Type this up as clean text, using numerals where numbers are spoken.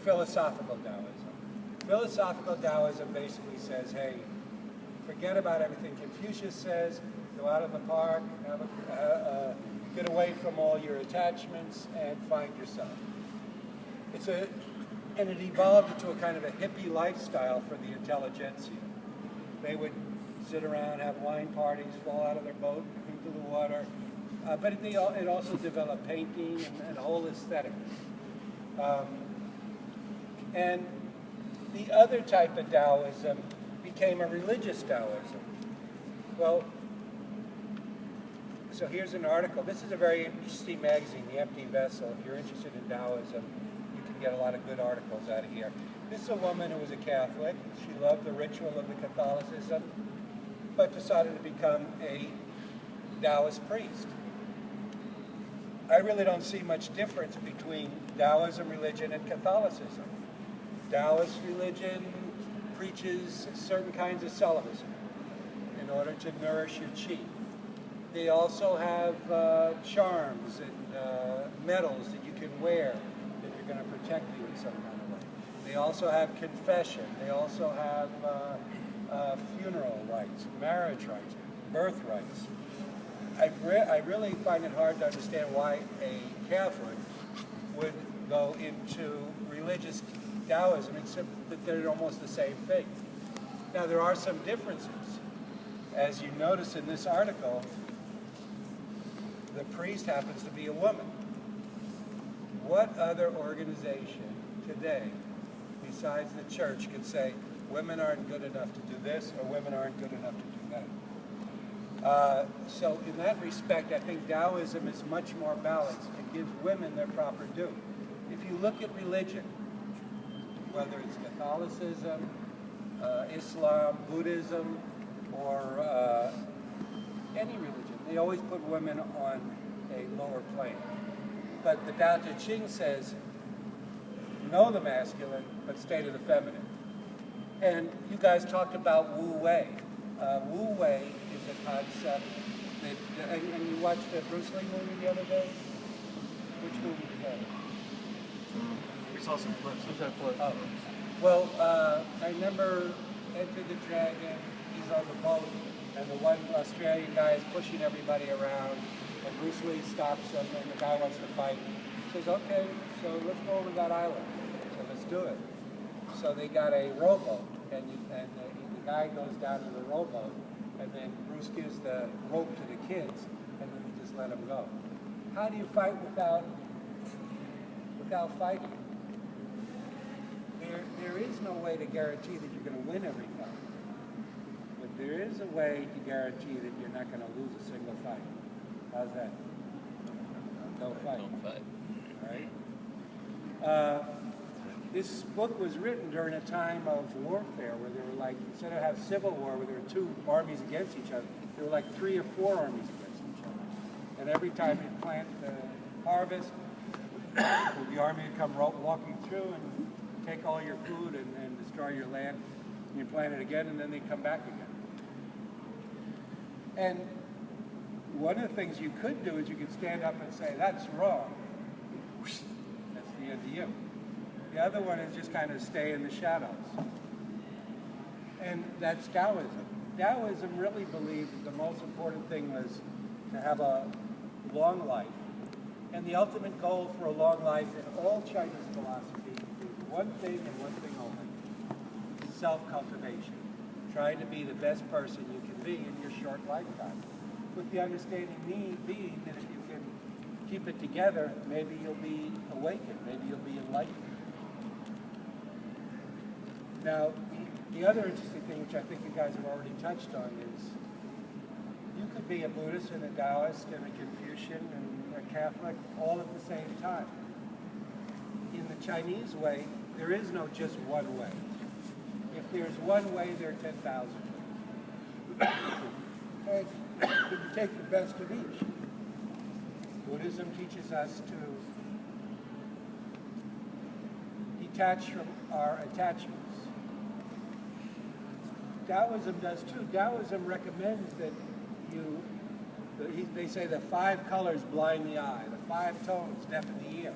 philosophical Taoism. Philosophical Taoism basically says, hey, forget about everything Confucius says, go out in the park, get away from all your attachments, and find yourself. And it evolved into a kind of a hippie lifestyle for the intelligentsia. They would sit around, have wine parties, fall out of their boat into the water, but it also developed painting and a whole aesthetic. And the other type of Taoism became a religious Taoism. Well, so here's an article. This is a very interesting magazine, The Empty Vessel. If you're interested in Taoism, you can get a lot of good articles out of here. This is a woman who was a Catholic. She loved the ritual of the Catholicism, but decided to become a Taoist priest. I really don't see much difference between Taoism religion and Catholicism. Taoist religion preaches certain kinds of celibacy in order to nourish your chi. They also have charms and medals that you can wear that are going to protect you in some kind of way. They also have confession. They also have funeral rites, marriage rites, birth rites. I really find it hard to understand why a Catholic would go into religious Taoism, except that they're almost the same thing. Now, there are some differences. As you notice in this article, the priest happens to be a woman. What other organization today, besides the church, could say women aren't good enough to do this or women aren't good enough to do that? So in that respect, I think Taoism is much more balanced. It gives women their proper due. If you look at religion, whether it's Catholicism, Islam, Buddhism, or any religion, they always put women on a lower plane. But the Tao Te Ching says, know the masculine, but stay to the feminine. And you guys talked about Wu Wei. Wu Wei is a concept that, and you watched the Bruce Lee movie the other day? Which movie was that? We saw some clips. Oh. Well, I remember Enter the Dragon, he's on the boat, and the one Australian guy is pushing everybody around, and Bruce Lee stops him, and the guy wants to fight. He says, okay, so let's go over to that island. So let's do it. So they got a rowboat, and the guy goes down to the rowboat, and then Bruce gives the rope to the kids, and then he just let them go. How do you fight without fighting? There is no way to guarantee that you're going to win every fight. But there is a way to guarantee that you're not going to lose a single fight. How's that? Don't fight. Don't fight. All right? This book was written during a time of warfare where there were like, instead of have civil war where there were two armies against each other, there were like 3 or 4 armies against each other. And every time you plant the harvest, the army would come walking through and take all your food and destroy your land. And you plant it again, and then they come back again. And one of the things you could do is you could stand up and say, that's wrong. That's the end of you. The other one is just kind of stay in the shadows. And that's Taoism. Taoism really believed that the most important thing was to have a long life. And the ultimate goal for a long life in all Chinese philosophy is one thing and one thing only: self-cultivation. Trying to be the best person you can be in your short lifetime. With the understanding being that if you can keep it together, maybe you'll be awakened, maybe you'll be enlightened. Now, the other interesting thing, which I think you guys have already touched on, is you could be a Buddhist and a Taoist and a Confucian and a Catholic all at the same time. In the Chinese way, there is no just one way. If there's one way, there are 10,000. And you take the best of each. Buddhism teaches us to detach from our attachments. Taoism does too. Taoism recommends that they say the 5 colors blind the eye, the 5 tones deafen the ear.